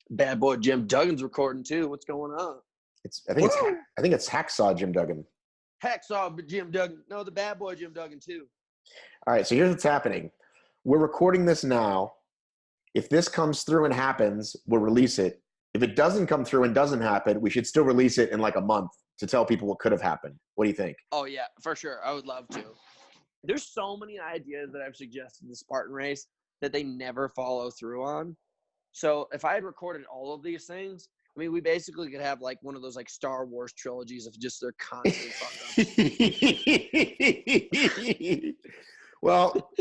Bad boy Jim Duggan's recording too. What's going on? I think it's Hacksaw Jim Duggan. Hacksaw Jim Duggan. No, the bad boy Jim Duggan too. All right, so here's what's happening. We're recording this now. If this comes through and happens, we'll release it. If it doesn't come through and doesn't happen, we should still release it in like a month to tell people what could have happened. What do you think? Oh, yeah, for sure. I would love to. There's so many ideas that I've suggested in the Spartan race that they never follow through on. So if I had recorded all of these things, I mean, we basically could have like one of those like Star Wars trilogies of just their constant fuck up. Well,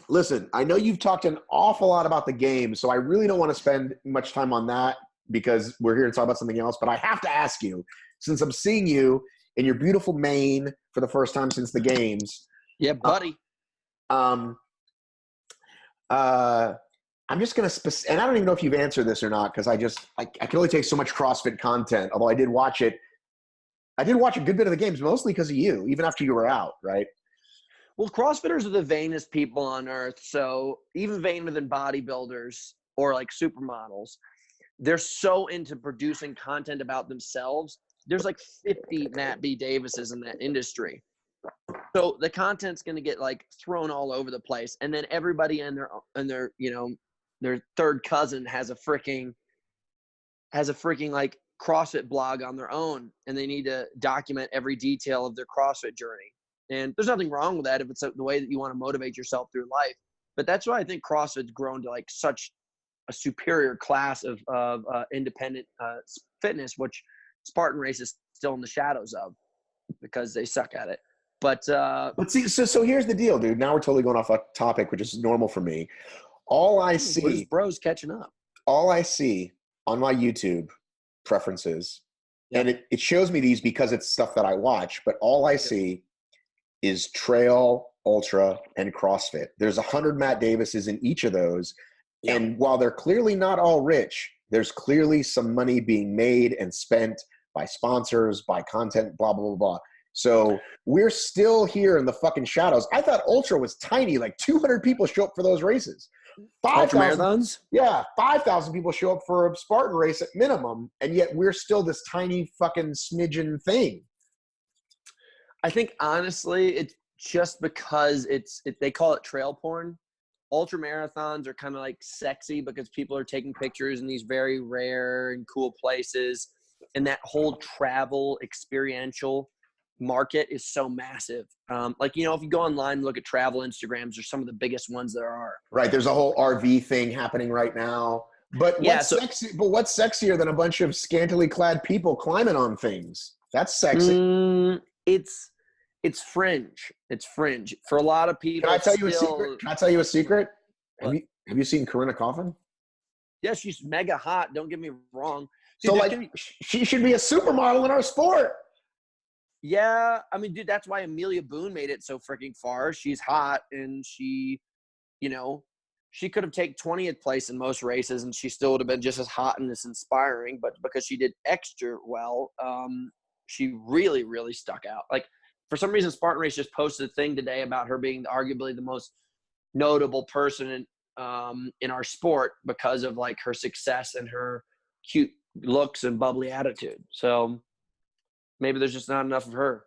listen, I know you've talked an awful lot about the game, so I really don't want to spend much time on that because we're here to talk about something else. But I have to ask you, since I'm seeing you in your beautiful Maine for the first time since the games. Yeah, buddy. I'm just going to – and I don't even know if you've answered this or not because I can only take so much CrossFit content, although I did watch it. I did watch a good bit of the games, mostly because of you, even after you were out, right? Well, CrossFitters are the vainest people on earth, so even vainer than bodybuilders or like supermodels. They're so into producing content about themselves. There's like 50 Matt B. Davises in that industry. So the content's going to get like thrown all over the place. And then everybody and their, you know, their third cousin has a freaking like CrossFit blog on their own, and they need to document every detail of their CrossFit journey. And there's nothing wrong with that if it's the way that you want to motivate yourself through life. But that's why I think CrossFit's grown to like such a superior class of independent fitness, which Spartan race is still in the shadows of because they suck at it. But see, so here's the deal, dude. Now we're totally going off a topic, which is normal for me. All I see, bros catching up. All I see on my YouTube preferences, and it shows me these because it's stuff that I watch, but all I see is trail, ultra, and CrossFit. There's 100 Matt Davises in each of those. Yep. And while they're clearly not all rich, there's clearly some money being made and spent by sponsors, by content, blah, blah, blah, blah. So we're still here in the fucking shadows. I thought ultra was tiny, like 200 people show up for those races. 5,000 marathons? Yeah, 5,000 people show up for a Spartan race at minimum, and yet we're still this tiny fucking smidgen thing. I think honestly, it's just because they call it trail porn. Ultra marathons are kind of like sexy because people are taking pictures in these very rare and cool places, and that whole travel experiential market is so massive. Like, you know, if you go online and look at travel Instagrams, they're some of the biggest ones there are. Right. There's a whole RV thing happening right now. But what's sexier than a bunch of scantily clad people climbing on things? That's sexy. It's fringe. It's fringe for a lot of people. Can I tell you a secret? Can I tell you a secret? Have you seen Corinna Coffin? Yeah, she's mega hot. Don't get me wrong. Dude, so like, she should be a supermodel in our sport. Yeah, I mean, dude, that's why Amelia Boone made it so freaking far. She's hot, and she, you know, she could have taken 20th place in most races, and she still would have been just as hot and as inspiring. But because she did extra well, she really, really stuck out. Like, for some reason, Spartan Race just posted a thing today about her being arguably the most notable person in our sport because of like her success and her cute looks and bubbly attitude. So maybe there's just not enough of her.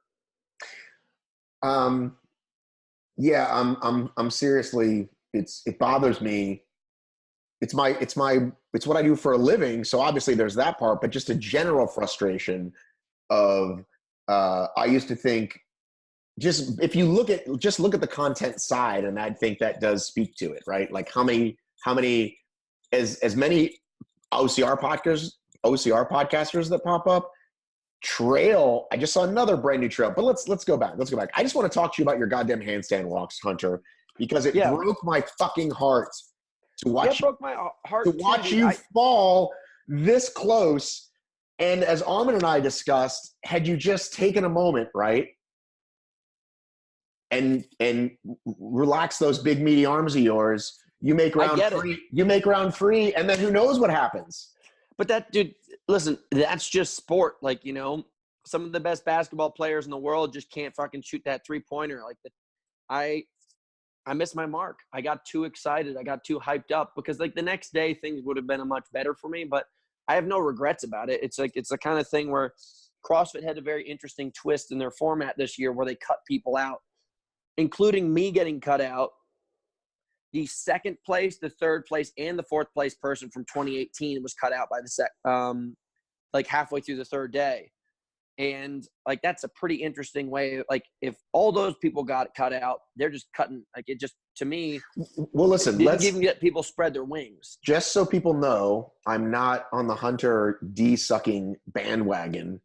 Yeah, I'm seriously, it bothers me. It's what I do for a living. So obviously there's that part, but just a general frustration of, I used to think if you look at the content side, and I think that does speak to it, right? Like how many, as many OCR podcasters that pop up. Trail, I just saw another brand new trail, but let's go back. I just want to talk to you about your goddamn handstand walks, Hunter, because it broke my fucking heart to watch. It broke my heart to watch you fall this close. And as Armin and I discussed, had you just taken a moment, right, and relax those big meaty arms of yours, you make round three. You make round three, and then who knows what happens. But that, dude, listen, that's just sport. Like, you know, some of the best basketball players in the world just can't fucking shoot that 3-pointer. Like, I I missed my mark. I got too excited. I got too hyped up because like the next day things would have been much better for me, but I have no regrets about it. It's like, it's the kind of thing where CrossFit had a very interesting twist in their format this year where they cut people out, including me getting cut out. The second place, the third place, and the fourth place person from 2018 was cut out by the like halfway through the third day. And like, that's a pretty interesting way. Like if all those people got cut out, they're just cutting, like it just, to me, well, listen, let's even get people spread their wings. Just so people know, I'm not on the Hunter D-sucking bandwagon.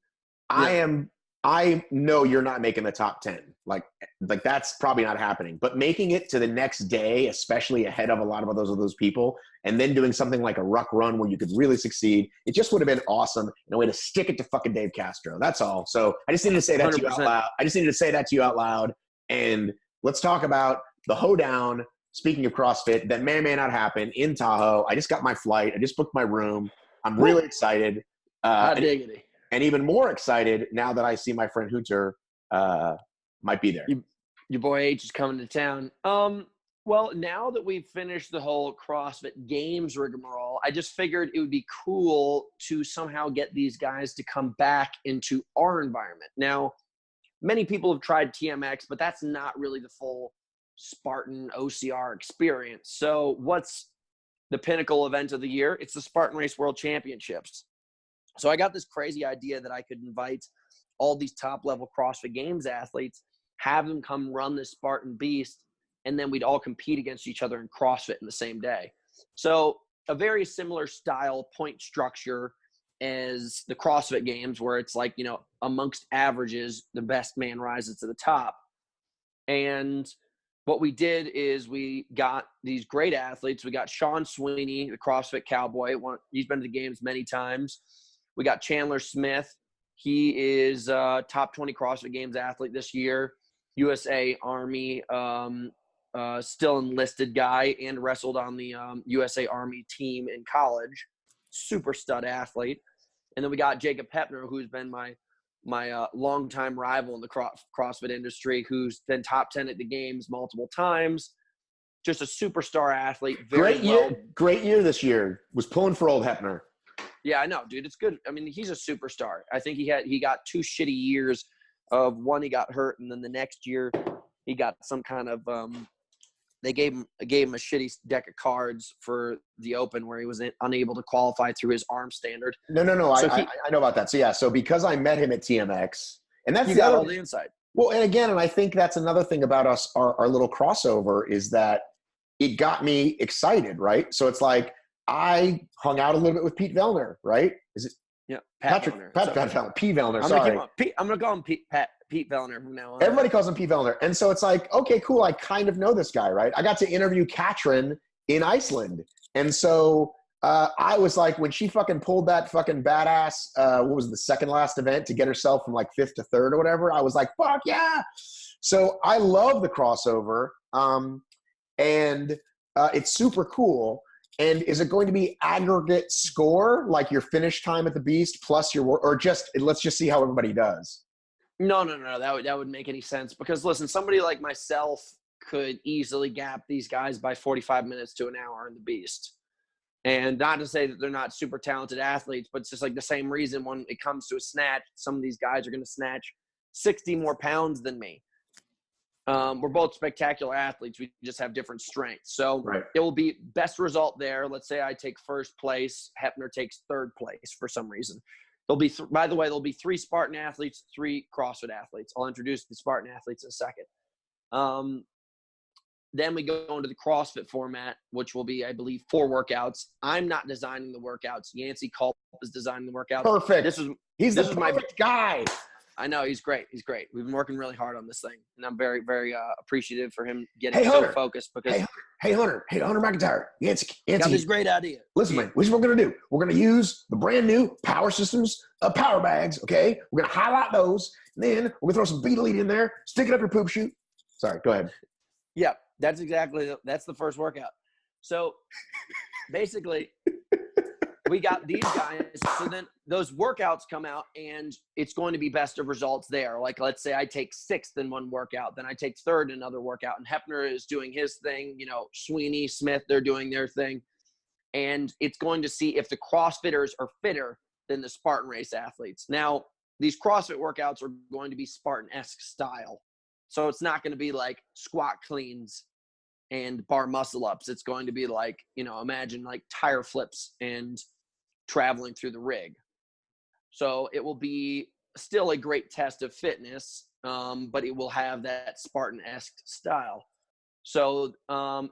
Yeah. I know you're not making the top 10. Like that's probably not happening. But making it to the next day, especially ahead of a lot of those people, and then doing something like a ruck run where you could really succeed, it just would have been awesome and a way to stick it to fucking Dave Castro. That's all. So I just needed to say that 100%. To you out loud. I just needed to say that to you out loud. And let's talk about the hoedown. Speaking of CrossFit, that may or may not happen in Tahoe. I just got my flight. I just booked my room. I'm really excited. Diggity. And even more excited now that I see my friend Hunter might be there. Your boy H is coming to town. Well, now that we've finished the whole CrossFit Games rigmarole, I just figured it would be cool to somehow get these guys to come back into our environment. Now, many people have tried TMX, but that's not really the full Spartan OCR experience. So what's the pinnacle event of the year? It's the Spartan Race World Championships. So I got this crazy idea that I could invite all these top-level CrossFit Games athletes, have them come run this Spartan Beast, and then we'd all compete against each other in CrossFit in the same day. So a very similar style point structure as the CrossFit Games, where it's like, you know, amongst averages, the best man rises to the top. And what we did is we got these great athletes. We got Sean Sweeney, the CrossFit Cowboy. He's been to the games many times. We got Chandler Smith. He is a top 20 CrossFit Games athlete this year. USA Army, still enlisted guy, and wrestled on the USA Army team in college. Super stud athlete. And then we got Jacob Heppner, who's been my longtime rival in the CrossFit industry, who's been top 10 at the games multiple times. Just a superstar athlete. Great year this year. Was pulling for old Heppner. Yeah, I know, dude. It's good. I mean, he's a superstar. I think he got 2 shitty years of one, he got hurt, and then the next year he got some kind of they gave him a shitty deck of cards for the Open where he was unable to qualify through his arm standard. No. So I know about that. So yeah, so because I met him at TMX, and that's you got all the insight. Well, and again, and I think that's another thing about us, our little crossover, is that it got me excited, right? So it's like, I hung out a little bit with Pete Vellner, right? Is it? Yeah, Pat Vellner. Pete Vellner. I'm gonna call him Pete Vellner from now on. Everybody calls him Pete Vellner, and so it's like, okay, cool. I kind of know this guy, right? I got to interview Katrin in Iceland, and so I was like, when she fucking pulled that fucking badass, what was the second last event to get herself from like 5th to 3rd or whatever? I was like, fuck yeah! So I love the crossover, and it's super cool. And is it going to be aggregate score, like your finish time at the Beast plus your, or just, let's just see how everybody does? No. That would make any sense, because listen, somebody like myself could easily gap these guys by 45 minutes to an hour in the Beast. And not to say that they're not super talented athletes, but it's just like the same reason when it comes to a snatch, some of these guys are going to snatch 60 more pounds than me. We're both spectacular athletes. We just have different strengths. So It will be best result there. Let's say I take 1st place. Heppner takes 3rd place for some reason. There'll be, by the way, there'll be 3 Spartan athletes, 3 CrossFit athletes. I'll introduce the Spartan athletes in a second. Then we go into the CrossFit format, which will be, I believe, 4 workouts. I'm not designing the workouts. Yancey Culp is designing the workouts. Perfect. He's the perfect guy. I know, he's great. He's great. We've been working really hard on this thing, and I'm very, very appreciative for him getting so focused. Because Hunter McIntyre, Yancey, got this great idea. Listen, man, this is what we're gonna do. We're gonna use the brand new Power Systems power bags. Okay, we're gonna highlight those, and then we're gonna throw some Beat Elite in there. Stick it up your poop chute. Sorry, go ahead. Yeah, that's the first workout. So basically, we got these guys. So then those workouts come out and it's going to be best of results there. Like, let's say I take 6th in one workout, then I take 3rd in another workout, and Heppner is doing his thing, you know, Sweeney, Smith, they're doing their thing. And it's going to see if the CrossFitters are fitter than the Spartan race athletes. Now, these CrossFit workouts are going to be Spartan-esque style. So it's not going to be like squat cleans and bar muscle ups. It's going to be like, you know, imagine like tire flips and traveling through the rig. So it will be still a great test of fitness, but it will have that Spartan-esque style. So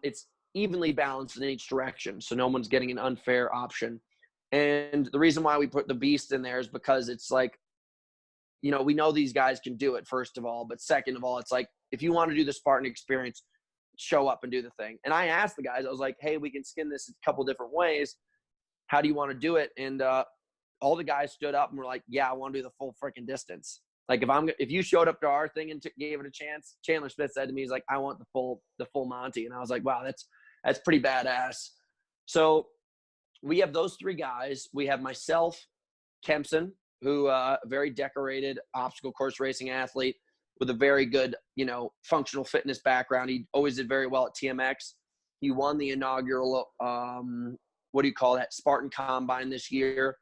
it's evenly balanced in each direction, so no one's getting an unfair option. And the reason why we put the Beast in there is because it's like, you know, we know these guys can do it, first of all, but second of all, it's like, if you want to do the Spartan experience, show up and do the thing. And I asked the guys, I was like, hey, we can skin this a couple different ways. How do you want to do it? And all the guys stood up and were like, yeah, I want to do the full freaking distance. Like, if you showed up to our thing and gave it a chance, Chandler Smith said to me, he's like, I want the full Monty. And I was like, wow, that's pretty badass. So we have those 3 guys. We have myself, Kempson, who a very decorated obstacle course racing athlete with a very good, you know, functional fitness background. He always did very well at TMX. He won the inaugural, Spartan Combine this year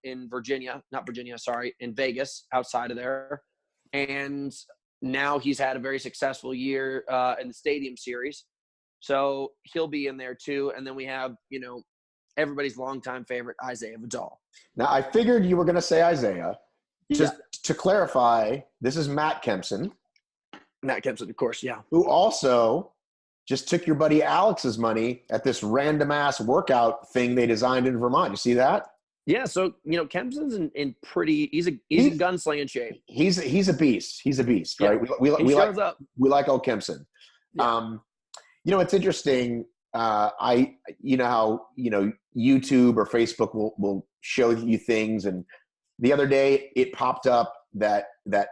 in in Vegas, outside of there. And now he's had a very successful year in the Stadium Series. So he'll be in there too. And then we have, you know, everybody's longtime favorite, Isaiah Vidal. Now, I figured you were going to say Isaiah. Just to clarify, this is Matt Kempson. Matt Kempson, of course, yeah. Who also just took your buddy Alex's money at this random-ass workout thing they designed in Vermont. You see that? Yeah, so, you know, Kempson's in pretty – he's in gunslinging shape. He's a beast. He's a beast, right? Yeah. We like old Kempson. Yeah. You know, it's interesting. You know how, you know, YouTube or Facebook will show you things, and the other day it popped up that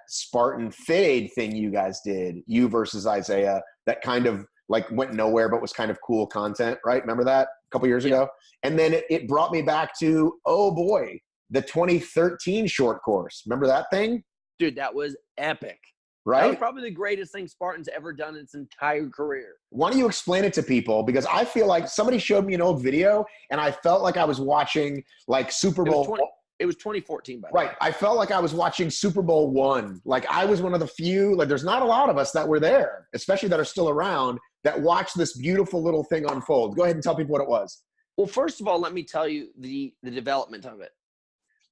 Spartan Fit Aid thing you guys did, you versus Isaiah, that kind of like went nowhere but was kind of cool content, right? Remember that a couple years ago? And then it brought me back to, oh boy, the 2013 short course. Remember that thing? Dude, that was epic. Right? That was probably the greatest thing Spartan's ever done in its entire career. Why don't you explain it to people? Because I feel like somebody showed me an old video and I felt like I was watching like Super Bowl. It was 2014, by the way. Right. I felt like I was watching Super Bowl 1. Like I was one of the few, like there's not a lot of us that were there, especially that are still around, that watched this beautiful little thing unfold. Go ahead and tell people what it was. Well, first of all, let me tell you the development of it.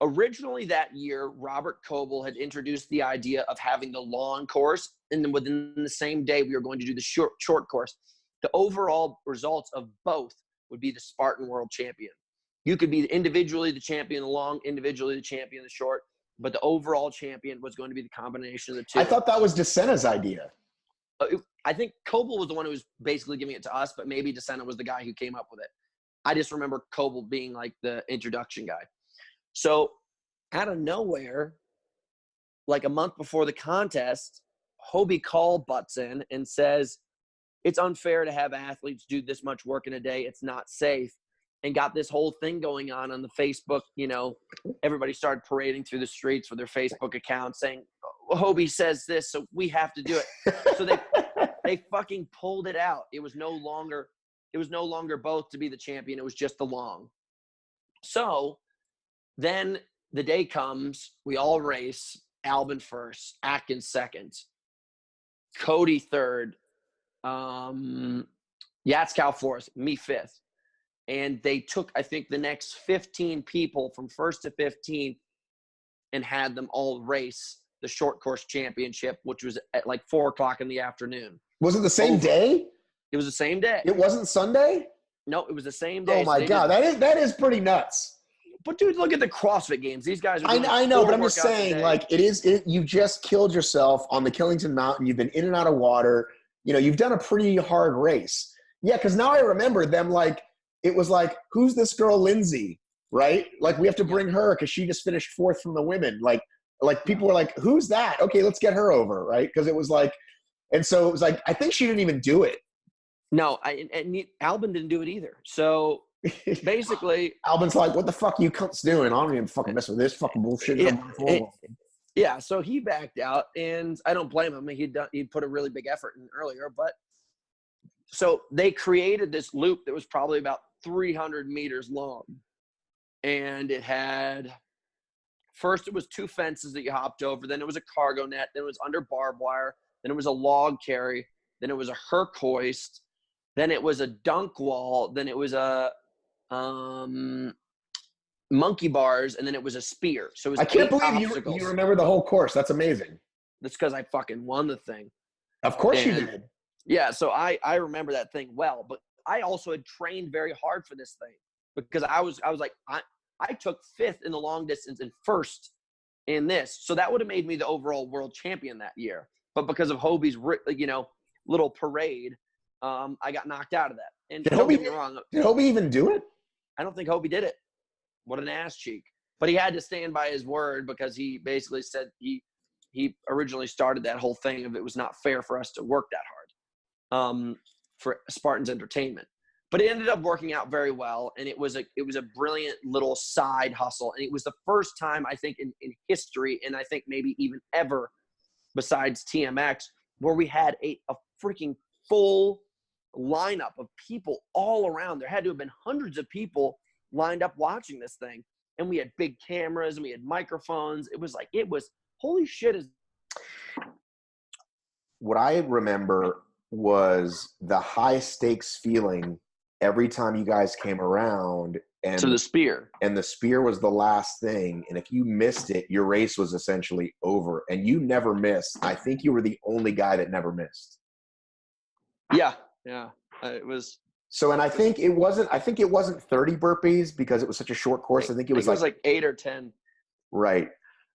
Originally that year, Robert Coble had introduced the idea of having the long course, and then within the same day, we were going to do the short course. The overall results of both would be the Spartan World Champion. You could be individually the champion, the long, individually the champion, the short, but the overall champion was going to be the combination of the two. I thought that was DeSena's idea. I think Coble was the one who was basically giving it to us, but maybe DeSena was the guy who came up with it. I just remember Coble being like the introduction guy. So out of nowhere, like a month before the contest, Hobie Call butts in and says, it's unfair to have athletes do this much work in a day. It's not safe. And got this whole thing going on the Facebook. You know, everybody started parading through the streets with their Facebook accounts saying, Hobie says this, so we have to do it. So they fucking pulled it out. It was no longer both to be the champion. It was just the long. So then the day comes, we all race. Albin first, Atkins second, Cody third, Yatskow fourth, me fifth. And they took, I think, the next 15 people from first to 15th and had them all race the short course championship, which was at like 4:00 in the afternoon. Was it the same day? It was the same day. It wasn't Sunday? No, it was the same day. Oh my God, that is pretty nuts. But dude, look at the CrossFit games. These guys are doing I know, but I'm just workouts saying, today. like, you just killed yourself on the Killington Mountain. You've been in and out of water. You know, you've done a pretty hard race. Yeah, because now I remember them, like, it was like, who's this girl, Lindsay, right? Like, we have to bring her because she just finished fourth from the women. Like people were like, who's that? Okay, let's get her over, right? Because it was like, and so it was like, I think she didn't even do it. No, and Albin didn't do it either. So basically, Albin's like, what the fuck are you cunts doing? I don't even fucking mess with this fucking bullshit. Yeah, so he backed out, and I don't blame him. He'd put a really big effort in earlier, but so they created this loop that was probably about 300 meters long, and it had first it was 2 fences that you hopped over, then it was a cargo net, then it was under barbed wire, then it was a log carry, then it was a herc hoist, then it was a dunk wall, then it was a monkey bars, and then it was a spear. So it was I can't 8 believe you remember the whole course. That's amazing. That's because I fucking won the thing. Of course you did. Yeah, so I remember that thing well, but I also had trained very hard for this thing because I was like I took 5th in the long distance and 1st in this, so that would have made me the overall world champion that year. But because of Hobie's little parade, I got knocked out of that. And don't get me wrong, did Hobie even do it? I don't think Hobie did it. What an ass cheek. But he had to stand by his word because he basically said he originally started that whole thing of it was not fair for us to work that hard for Spartan's entertainment. But it ended up working out very well, and it was a brilliant little side hustle. And it was the first time, I think, in history, and I think maybe even ever besides TMX, where we had a freaking full lineup of people all around. There had to have been hundreds of people lined up watching this thing, and we had big cameras and we had microphones. It was holy shit. What I remember was the high stakes feeling every time you guys came around, and the spear was the last thing, and if you missed it, your race was essentially over, and you never missed. I think you were the only guy that never missed. Yeah it was. So, and I think it wasn't 30 burpees because it was such a short course. I think it was like 8 or 10. Right.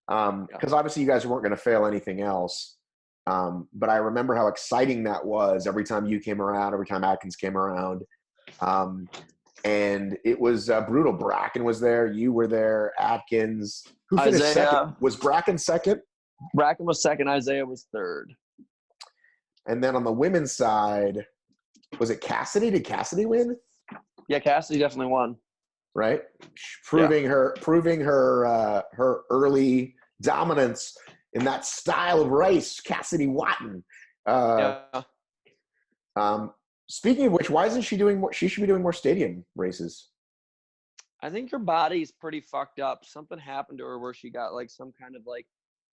Because obviously you guys weren't going to fail anything else. But I remember how exciting that was every time you came around, every time Atkins came around. And it was brutal. Bracken was there. You were there. Atkins. Who finished second? Was Bracken second? Bracken was second. Isaiah was third. And then on the women's side, was it Cassidy? Did Cassidy win? Yeah, Cassidy definitely won. Right, proving her early dominance in that style of race. Cassidy Watton. Speaking of which, why isn't she doing more? She should be doing more stadium races. I think her body's pretty fucked up. Something happened to her where she got like some kind of like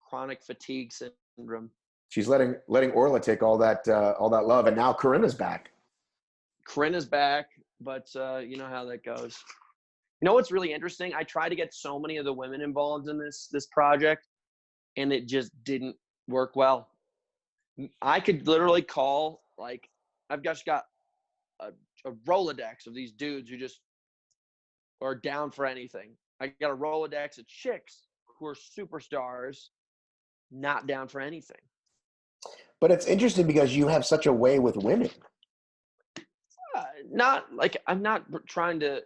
chronic fatigue syndrome. She's letting Orla take all that love, and now Corinna's back. Corinna's back, but you know how that goes. You know what's really interesting? I tried to get so many of the women involved in this project, and it just didn't work well. I could literally call, like, I've just got a Rolodex of these dudes who just are down for anything. I got a Rolodex of chicks who are superstars, not down for anything. But it's interesting because you have such a way with women. Not like I'm not trying to,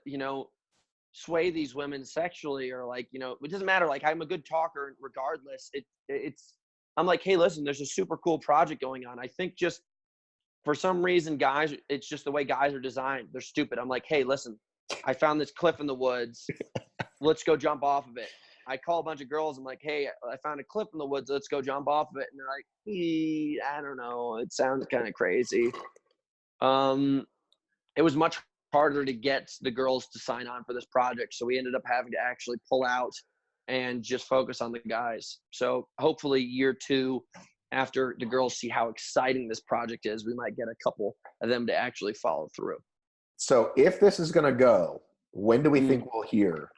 sway these women sexually or like, it doesn't matter. Like I'm a good talker regardless. I'm like, hey, listen, there's a super cool project going on. I think just for some reason, guys, it's just the way guys are designed. They're stupid. I'm like, hey, listen, I found this cliff in the woods. Let's go jump off of it. I call a bunch of girls. I'm like, hey, I found a cliff in the woods. Let's go jump off of it. And they're like, I don't know. It sounds kind of crazy. It was much harder to get the girls to sign on for this project. So we ended up having to actually pull out and just focus on the guys. So hopefully year 2, after the girls see how exciting this project is, we might get a couple of them to actually follow through. So if this is going to go, when do we think we'll hear?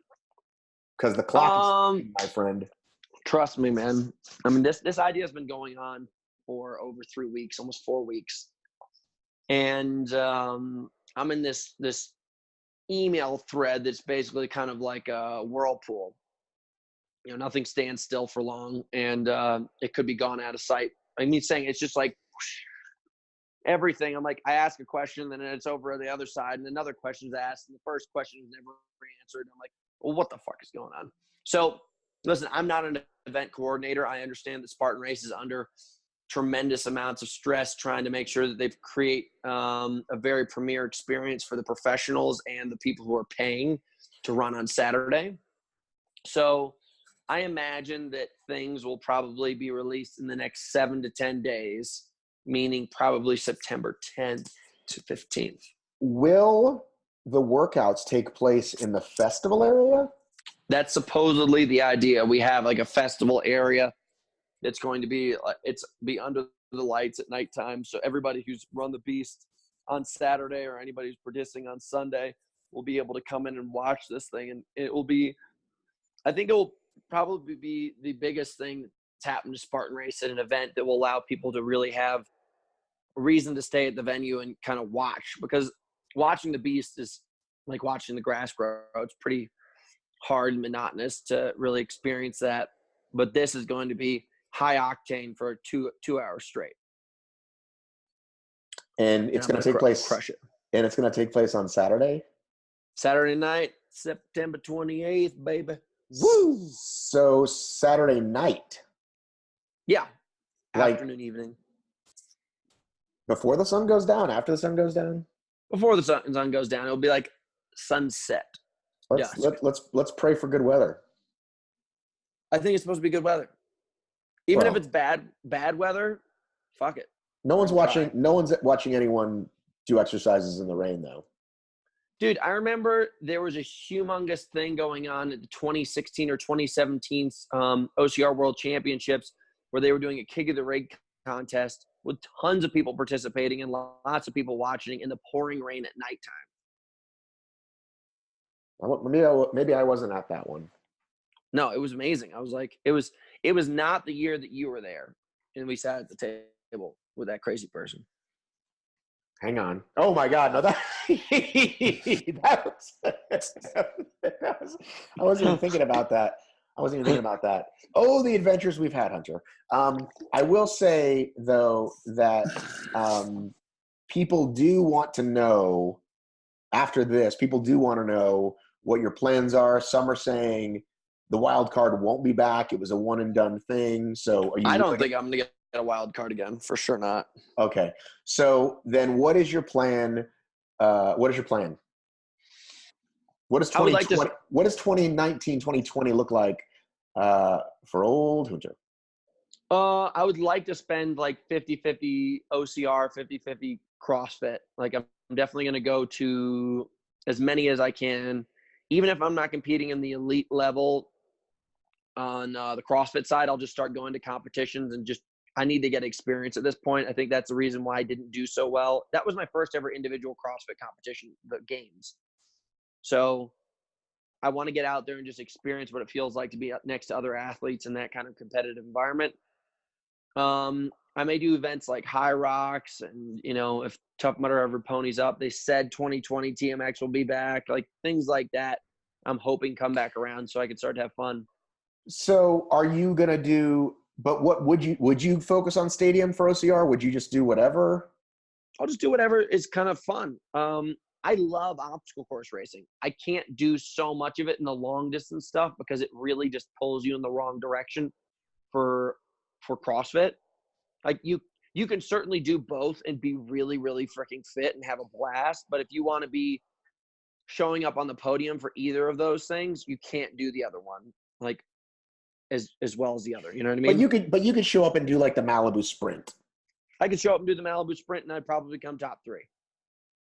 Because the clock is ticking, my friend. Trust me, man. I mean, this idea has been going on for over 3 weeks, almost 4 weeks. And I'm in this email thread that's basically kind of like a whirlpool. Nothing stands still for long, and it could be gone out of sight. I mean, saying it's just like whoosh, everything. I'm like, I ask a question, and then it's over on the other side, and another question is asked, and the first question is never answered. I'm like, well, what the fuck is going on? So, listen, I'm not an event coordinator. I understand that Spartan Race is under tremendous amounts of stress trying to make sure that they create a very premier experience for the professionals and the people who are paying to run on Saturday. So I imagine that things will probably be released in the next 7 to 10 days, meaning probably September 10th to 15th. Will the workouts take place in the festival area? That's supposedly the idea. We have like a festival area that's going to be under the lights at nighttime. So everybody who's run the Beast on Saturday or anybody who's producing on Sunday will be able to come in and watch this thing. And I think it will probably be the biggest thing that's happened to Spartan Race at an event that will allow people to really have a reason to stay at the venue and kind of watch, because watching the Beast is like watching the grass grow. It's pretty hard and monotonous to really experience that. But this is going to be high octane for two hours straight. And it's going to take place. Crush it. And it's going to take place on Saturday? Saturday night, September 28th, baby. Woo! So Saturday night. Yeah. Like afternoon, evening. Before the sun goes down, after the sun goes down? Before the sun goes down. It'll be like sunset. Let's pray for good weather. I think it's supposed to be good weather. Even if it's bad weather, fuck it. No one's watching anyone do exercises in the rain, though. Dude, I remember there was a humongous thing going on at the 2016 or 2017 OCR World Championships where they were doing a kick of the rig contest with tons of people participating and lots of people watching in the pouring rain at nighttime. Maybe I wasn't at that one. No, it was amazing. I was like, it was not the year that you were there, and we sat at the table with that crazy person. Hang on. Oh my God! No, I wasn't even thinking about that. Oh, the adventures we've had, Hunter. I will say though that people do want to know after this. People do want to know what your plans are. Some are saying the wild card won't be back. It was a one and done thing. So I don't think I'm going to get a wild card again. For sure not. Okay. So then what is your plan? What does 2019, 2020 look like for old Hunter? I would like to spend like 50-50 OCR, 50-50 CrossFit. Like I'm definitely going to go to as many as I can, even if I'm not competing in the elite level on the CrossFit side. I'll just start going to competitions and I need to get experience at this point. I think that's the reason why I didn't do so well. That was my first ever individual CrossFit competition, the games. So I want to get out there and just experience what it feels like to be next to other athletes in that kind of competitive environment. I may do events like Hydrox and, if Tough Mudder ever ponies up, they said 2020 TMX will be back, like things like that. I'm hoping come back around so I can start to have fun. So are you going to do, but what would you focus on stadium for OCR? Would you just do whatever? I'll just do whatever is kind of fun. I love obstacle course racing. I can't do so much of it in the long distance stuff because it really just pulls you in the wrong direction for CrossFit. Like you can certainly do both and be really, really freaking fit and have a blast. But if you want to be showing up on the podium for either of those things, you can't do the other one like as well as the other. You know what I mean? But you could show up and do like the Malibu Sprint. I could show up and do the Malibu Sprint and I'd probably come top 3.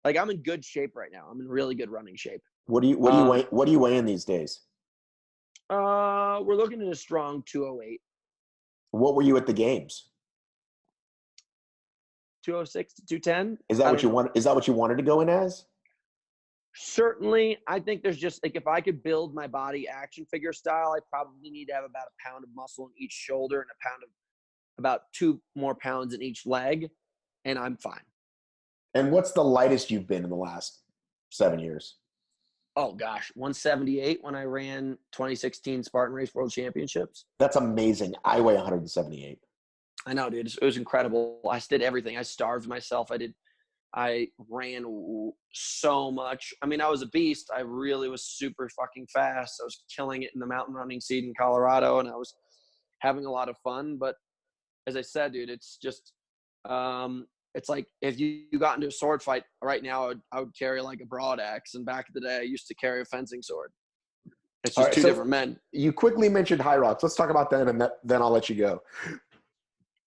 Like I'm in good shape right now. I'm in really good running shape. What do you weigh in these days? We're looking at a strong 208. What were you at the games? 206 to 210. Is that what you want? Is that what you wanted to go in as? Certainly. I think there's just like, if I could build my body action figure style, I probably need to have about a pound of muscle in each shoulder and about 2 more pounds in each leg. And I'm fine. And what's the lightest you've been in the last 7 years? Oh gosh, 178 when I ran 2016 Spartan Race World Championships. That's amazing. I weigh 178. I know, dude. It was incredible. I did everything. I starved myself. I ran so much. I mean, I was a beast. I really was super fucking fast. I was killing it in the mountain running scene in Colorado, and I was having a lot of fun. But as I said, dude, it's just, it's like if you got into a sword fight right now, I would carry like a broad axe. And back in the day, I used to carry a fencing sword. It's just two different men. You quickly mentioned Hydrox. Let's talk about that, and then I'll let you go.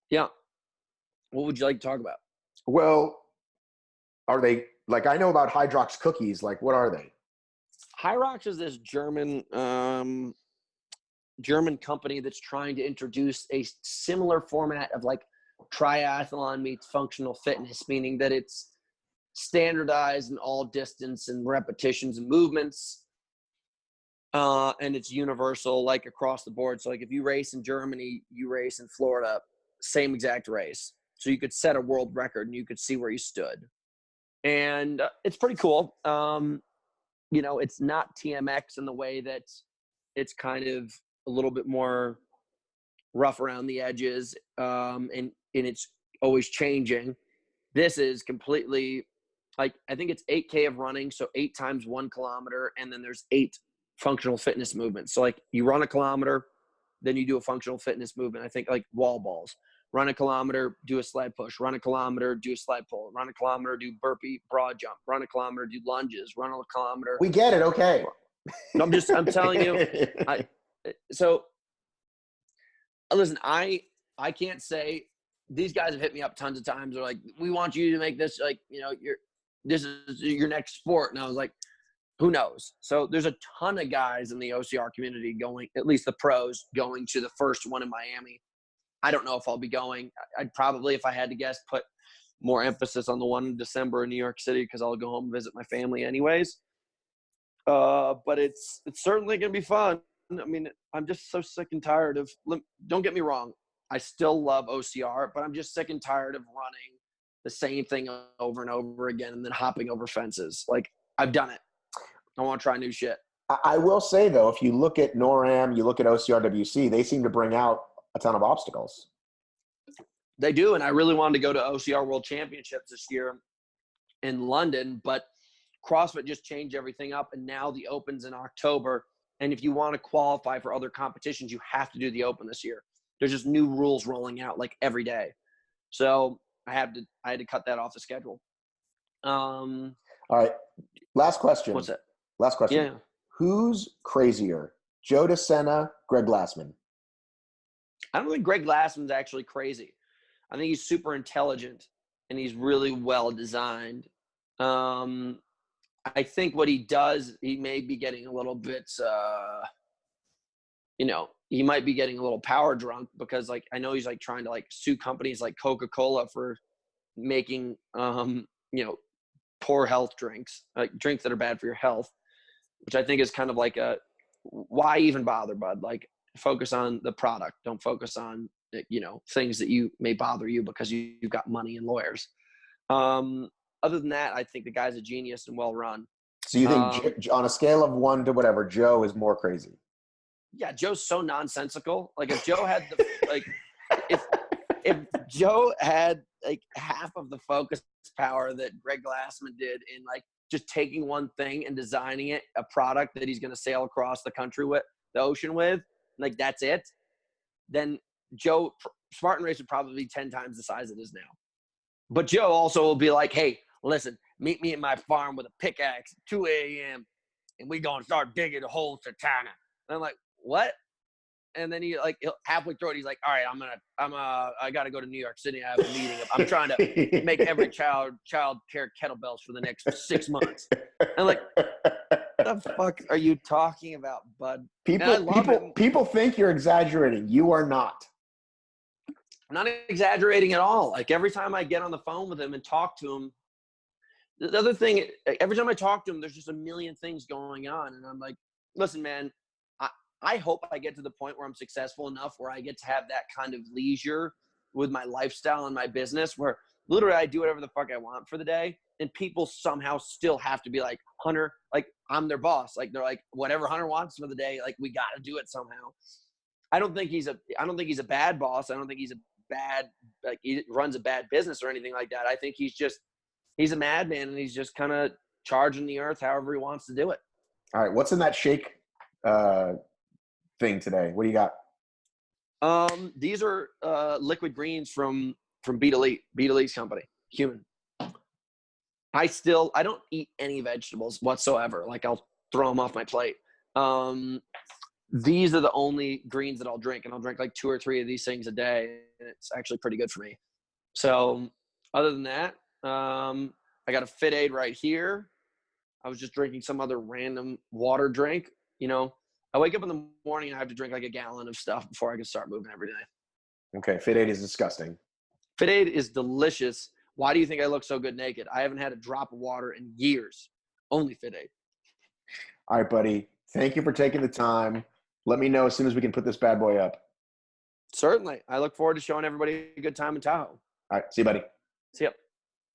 Yeah. What would you like to talk about? Well, are they, like, I know about Hydrox cookies. Like, what are they? Hydrox is this German company that's trying to introduce a similar format of like triathlon meets functional fitness, meaning that it's standardized in all distance and repetitions and movements. And it's universal, like across the board. So like if you race in Germany, you race in Florida, same exact race. So you could set a world record and you could see where you stood. And it's pretty cool. You know, it's not TMX in the way that it's kind of a little bit more rough around the edges, and it's always changing. This is completely like, I think it's 8K of running, so 8 times 1 kilometer, and then there's 8 functional fitness movements. So like you run a kilometer, then you do a functional fitness movement. I think like wall balls. Run a kilometer, do a sled push. Run a kilometer, do a sled pull. Run a kilometer, do burpee, broad jump. Run a kilometer, do lunges. Run a kilometer. We get it. Okay. I'm telling you. So listen, I can't say, these guys have hit me up tons of times. They're like, we want you to make this, like, you know, this is your next sport. And I was like, who knows? So there's a ton of guys in the OCR community going, at least the pros, going to the first one in Miami. I don't know if I'll be going. I'd probably, if I had to guess, put more emphasis on the one in December in New York City, because I'll go home and visit my family anyways. But it's certainly going to be fun. I mean, I'm just so sick and tired of, don't get me wrong, I still love OCR, but I'm just sick and tired of running the same thing over and over again and then hopping over fences. Like, I've done it. I want to try new shit. I will say, though, if you look at NORAM, you look at OCRWC, they seem to bring out a ton of obstacles. They do, and I really wanted to go to OCR World Championships this year in London, but CrossFit just changed everything up, and now the Open's in October. And if you want to qualify for other competitions, you have to do the Open this year. There's just new rules rolling out like every day. So I had to cut that off the schedule. All right. Last question. What's that? Last question. Yeah. Who's crazier, Joe DeSena, Greg Glassman? I don't think Greg Glassman's actually crazy. I think he's super intelligent and he's really well designed. I think what he does, he may be getting a little bit, you know, he might be getting a little power drunk, because like, I know he's like trying to like sue companies like Coca-Cola for making, you know, poor health drinks, like drinks that are bad for your health, which I think is kind of like why even bother, bud? Like, focus on the product. Don't focus on, you know, things that you may bother you because you've got money and lawyers. Other than that, I think the guy's a genius and well run. So you think on a scale of 1 to whatever, Joe is more crazy? Yeah, Joe's so nonsensical. Like, if Joe had the like, if Joe had like half of the focus power that Greg Glassman did in like just taking one thing and designing it a product that he's going to sail across the country with, the ocean with, like that's it, then Joe, Spartan Race would probably be 10 times the size it is now. But Joe also will be like, hey, listen, meet me at my farm with a pickaxe at 2 a.m. and we going to start digging a hole to Tana. And I'm like, what? And then he'll halfway through it, he's like, all right, I got to go to New York City. I have a meeting. I'm trying to make every child carry kettlebells for the next 6 months. And I'm like, what the fuck are you talking about, bud? People think you're exaggerating. You are not. I'm not exaggerating at all. Like, every time I get on the phone with him and talk to him, the other thing, every time I talk to him, there's just a million things going on. And I'm like, listen, man, I hope I get to the point where I'm successful enough where I get to have that kind of leisure with my lifestyle and my business, where literally I do whatever the fuck I want for the day. And people somehow still have to be like, Hunter, like, I'm their boss. Like, they're like, whatever Hunter wants for the day, like, we got to do it somehow. I don't think he's a bad boss. I don't think he's a bad, like, he runs a bad business or anything like that. I think he's a madman, and he's just kind of charging the earth however he wants to do it. All right. What's in that shake thing today? What do you got? These are liquid greens from Beat Elite, Beat Elite's company, Human. I don't eat any vegetables whatsoever. Like, I'll throw them off my plate. These are the only greens that I'll drink, and I'll drink like 2 or 3 of these things a day, and it's actually pretty good for me. So other than that, I got a Fit Aid right here. I was just drinking some other random water drink. You know, I wake up in the morning and I have to drink like a gallon of stuff before I can start moving every day. Okay, Fit Aid is disgusting. Fit Aid is delicious. Why do you think I look so good naked? I haven't had a drop of water in years. Only Fit Aid. All right, buddy. Thank you for taking the time. Let me know as soon as we can put this bad boy up. Certainly. I look forward to showing everybody a good time in Tahoe. All right, see you, buddy. See ya.